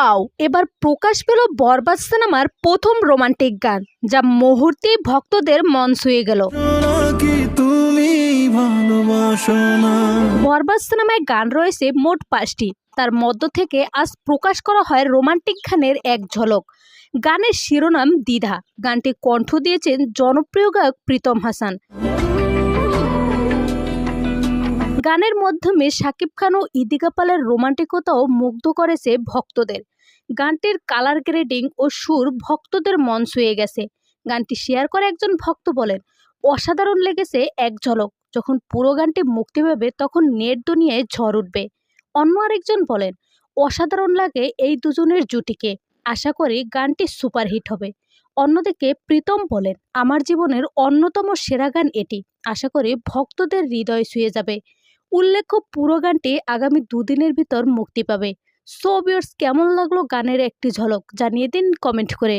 Wow, এবার প্রকাশ পেল বরবাদ সিনেমার প্রথম রোমান্টিক গান, যা মুহূর্তেই ভক্তদের মন ছুঁয়ে গেল। বরবাদ সিনেমায় গান রয়েছে মোট 5টি। তার মধ্য থেকে আজ প্রকাশ করা হয় রোমান্টিক গানের এক ঝলক। গানের শিরোনাম দ্বিধা। গানটি কণ্ঠ দিয়েছেন জনপ্রিয় গায়ক প্রীতম হাসান। গানের মাধ্যমে শাকিব খান ও ইদিকা পালের রোমান্টিকতাও মুগ্ধ করেছে ভক্তদের। গানটির কালার গ্রেডিং ও সুর ভক্তদের মন ছুঁয়ে গেছে। গানটি শেয়ার করে একজন ভক্ত বলেন, অসাধারণ লেগেছে এক ঝলক। যখন পুরো গানটি মুক্তি পাবে তখন নেট দুনিয়ায় ঝড় উঠবে। অন্য আরেকজন বলেন, অসাধারণ লাগে এই দুজনের জুটিকে। আশা করি গানটি সুপারহিট হবে। অন্যদিকে প্রীতম বলেন, আমার জীবনের অন্যতম সেরা গান এটি। আশা করি ভক্তদের হৃদয় ছুঁয়ে যাবে। উল্লেখ্য, পুরো গানটি আগামী 2 দিনের ভিতর মুক্তি পাবে। সো ভিউয়ার্স, কেমন লাগলো গানের একটি ঝলক জানিয়ে দিন কমেন্ট করে।